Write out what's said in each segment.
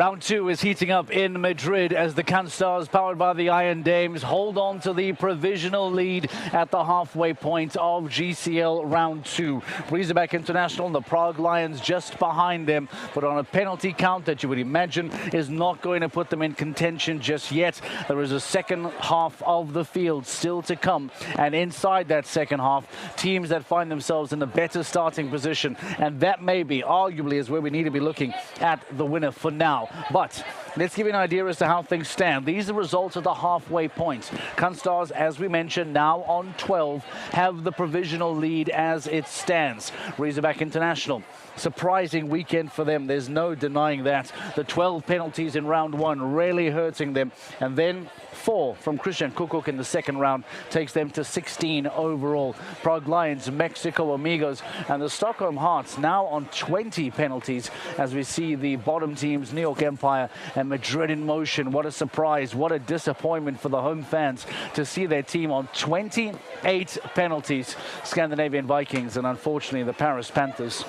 Round 2 is heating up in Madrid as the Canstars, powered by the Iron Dames, hold on to the provisional lead at the halfway point of GCL Round 2. Riesenbeck International and the Prague Lions just behind them, but on a penalty count that you would imagine is not going to put them in contention just yet. There is a second half of the field still to come, and inside that second half, teams that find themselves in a better starting position, and that maybe, arguably, is where we need to be looking at the winner for now. But let's give you an idea as to how things stand. These are the results of the halfway point. Canstars, as we mentioned, now on 12, have the provisional lead as it stands. Riesenbeck International, surprising weekend for them. There's no denying that. The 12 penalties in round 1 really hurting them. And then 4 from Christian Kukuk in the second round takes them to 16 overall. Prague Lions, Mexico Amigos, and the Stockholm Hearts now on 20 penalties as we see the bottom teams, New York Empire and Madrid in motion. What a surprise, what a disappointment for the home fans to see their team on 28 penalties. Scandinavian Vikings and unfortunately the Paris Panthers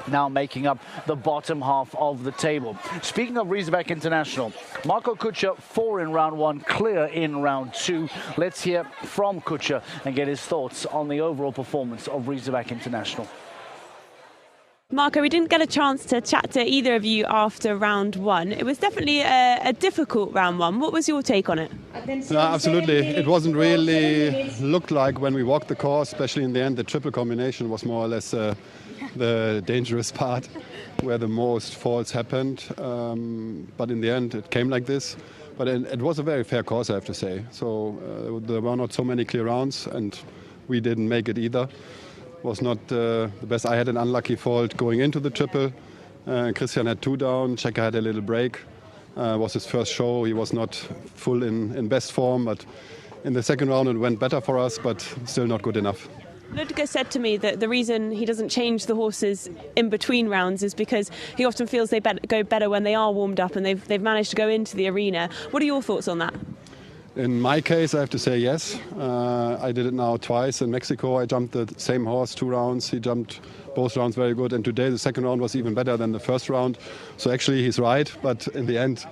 now making up the bottom half of the table. Speaking of Riesenbeck International, Marco Kutscher 4 in round 1, clear in round 2. Let's hear from Kutscher and get his thoughts on the overall performance of Riesenbeck International. Marco, we didn't get a chance to chat to either of you after round 1. It was definitely a difficult round 1. What was your take on it? No, absolutely. It wasn't really looked like when we walked the course, especially in the end. The triple combination was more or less the dangerous part where the most faults happened. But in the end, it came like this. But it was a very fair course, I have to say. So there were not so many clear rounds, and we didn't make it either. Was not the best. I had an unlucky fault going into the triple. Christian had 2 down. Checker had a little break. Was his first show. He was not full in best form, but in the second round it went better for us, but still not good enough. Ludger said to me that the reason he doesn't change the horses in between rounds is because he often feels they go better when they are warmed up and they've managed to go into the arena. What are your thoughts on that? In my case, I have to say yes. I did it now twice in Mexico. I jumped the same horse 2 rounds. He jumped both rounds very good. And today the second round was even better than the first round. So actually he's right. But in the end,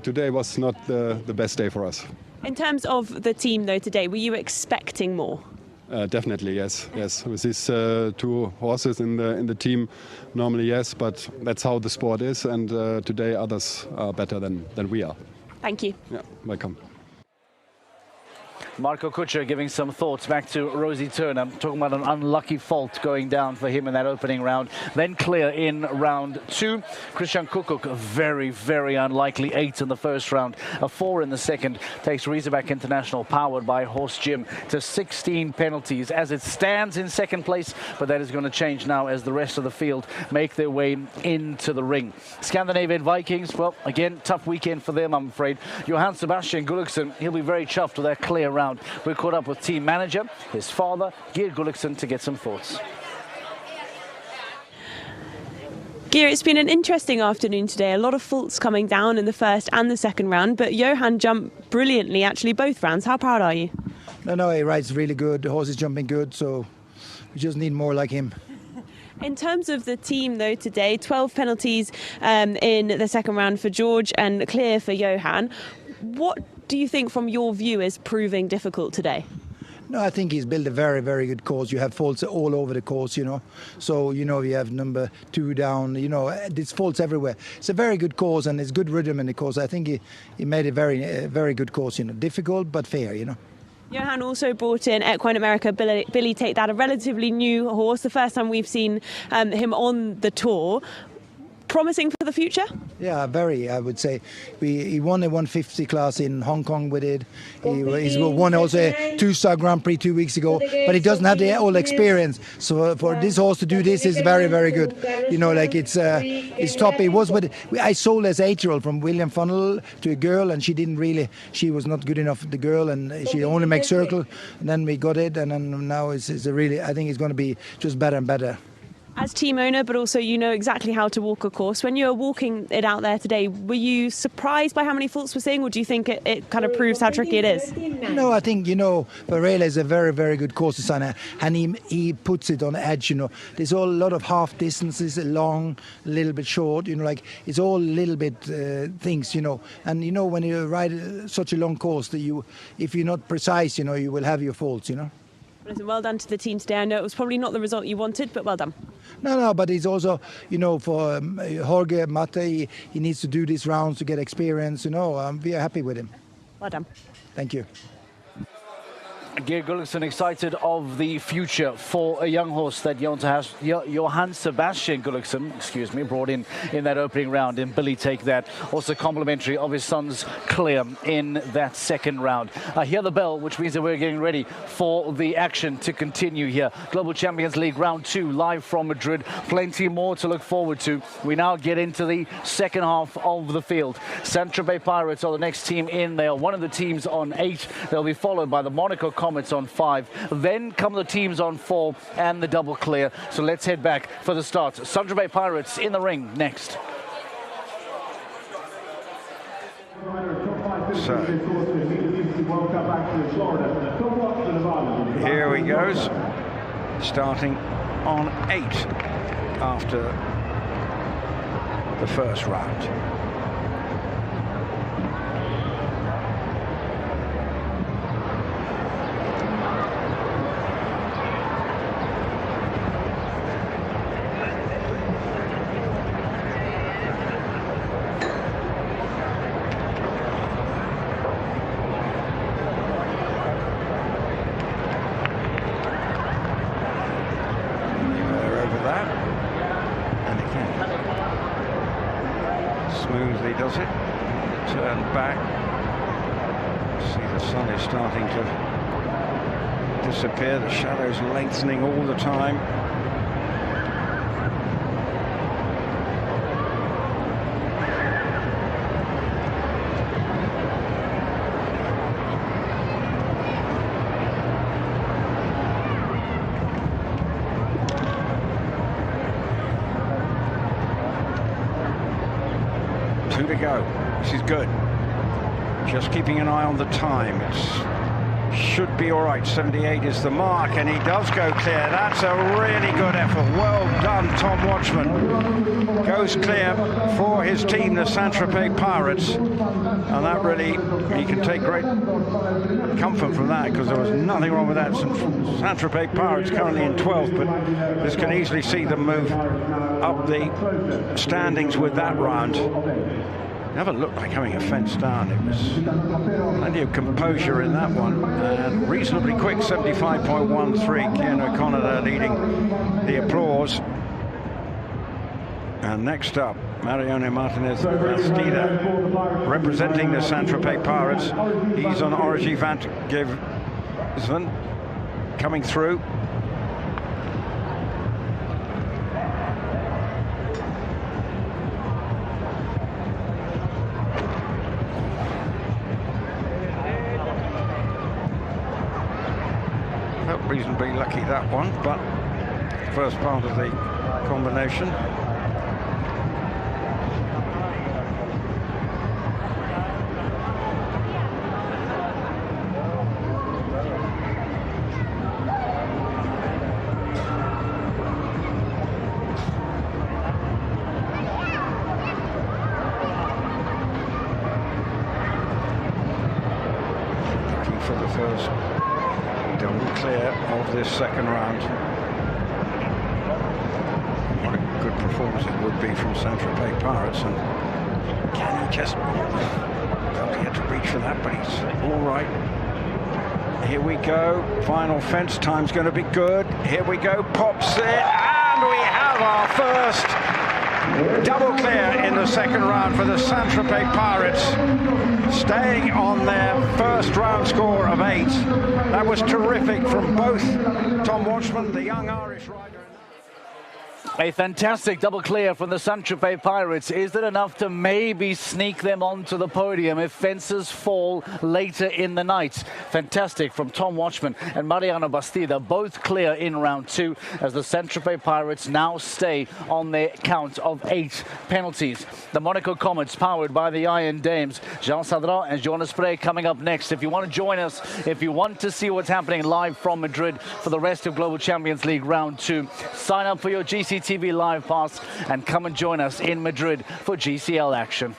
today was not the best day for us. In terms of the team, though, today, were you expecting more? Definitely, yes. With these 2 horses in the team, normally yes. But that's how the sport is. And today others are better than we are. Thank you. Yeah, welcome. Marco Kutscher giving some thoughts back to Rosie Turner, talking about an unlucky fault going down for him in that opening round. Then clear in round 2. Christian Kukuk, very, very unlikely 8 in the first round, a 4 in the second, takes Riesenbeck International, powered by Horse Jim, to 16 penalties as it stands in second place, but that is going to change now as the rest of the field make their way into the ring. Scandinavian Vikings, well, again, tough weekend for them, I'm afraid. Johan Sebastian Gulliksen, he'll be very chuffed with that clear round. We're caught up with team manager, his father, Geir Gulliksen, to get some thoughts. Geir, it's been an interesting afternoon today. A lot of faults coming down in the first and the second round, but Johan jumped brilliantly, actually, both rounds. How proud are you? No, he rides really good. The horse is jumping good, so we just need more like him. In terms of the team, though, today, 12 penalties in the second round for George and clear for Johan. What do you think, from your view, is proving difficult today? No, I think he's built a very, very good course. You have faults all over the course, So, you have number 2 down, there's faults everywhere. It's a very good course and it's good rhythm in the course. I think he made a very good course, difficult but fair, Johan also brought in Equine America, Billy Take That, a relatively new horse, the first time we've seen him on the tour. Promising for the future? Yeah, very, I would say. He won a 150 class in Hong Kong with it. He's won also a 2-star Grand Prix 2 weeks ago, but he doesn't have the whole experience. So for this horse to do this is very, very good. It's top. I sold as 8-year-old from William Funnell to a girl, and she was not good enough, the girl, and she only makes circle. And then we got it, and then now I think it's going to be just better and better. As team owner, but also you know exactly how to walk a course. When you were walking it out there today, were you surprised by how many faults we're seeing, or do you think it kind of proves how tricky it is? No, I think, Varela is a very, very good course designer, and he puts it on the edge, There's a lot of half distances, long, a little bit short, it's all little bit things, And, when you ride such a long course, that if you're not precise, you will have your faults, Listen, well done to the team today. I know it was probably not the result you wanted, but well done. No, but it's also, for Jorge Mate, he needs to do these rounds to get experience, We are happy with him. Well done. Thank you. Geir Gulliksen excited of the future for a young horse that Johann Sebastian Gulliksen, brought in that opening round, and Billy Take That. Also complimentary of his son's Clear in that second round. I hear the bell, which means that we're getting ready for the action to continue here. Global Champions League round 2, live from Madrid. Plenty more to look forward to. We now get into the second half of the field. Tropez Pirates are the next team in. They are one of the teams on 8. They'll be followed by the Monaco Comets on 5. Then come the teams on 4 and the double clear. So let's head back for the start. Tropez Pirates in the ring next. So here he goes, starting on 8 after the first round. Smoothly does it, turn back, see the sun is starting to disappear, the shadows lengthening all the time. Two to go. This is good. Just keeping an eye on the time. It should be all right. 78 is the mark, and he does go clear. That's a really good effort. Well done, Tom Watchman. Goes clear for his team, the Tropez Pirates, and that really, he can take great comfort from that, because there was nothing wrong with that. Tropez Pirates currently in 12th, but this can easily see them move up the standings with that round. Never looked like having a fence down. It was plenty of composure in that one, and reasonably quick. 75.13. Cian O'Connor there leading the applause. And next up, Mariano Martinez Bastida, representing the Tropez Pirates. He's on Origi van Geven, coming through. Felt reasonably lucky that one, but first part of the combination. Looking for the first double clear of this second round. What a good performance it would be from Tropez Pirates, and can he just felt he had to reach for that, but he's all right. Here we go, final fence time's going to be good. Here we go, pops it, and we have our first double clear in the second round for the Tropez Pirates, staying on their first round score of 8. That was terrific from both Tom Watchman, the young Irish rider. A fantastic double clear from the Tropez Pirates. Is that enough to maybe sneak them onto the podium if fences fall later in the night? Fantastic from Tom Watchman and Mariano Bastida, both clear in round 2 as the Tropez Pirates now stay on their count of 8 penalties. The Monaco Comets, powered by the Iron Dames, Jean Sadran and Jonas Spray coming up next. If you want to join us, if you want to see what's happening live from Madrid for the rest of Global Champions League round 2, sign up for your GCTV Live Pass and come and join us in Madrid for GCL action.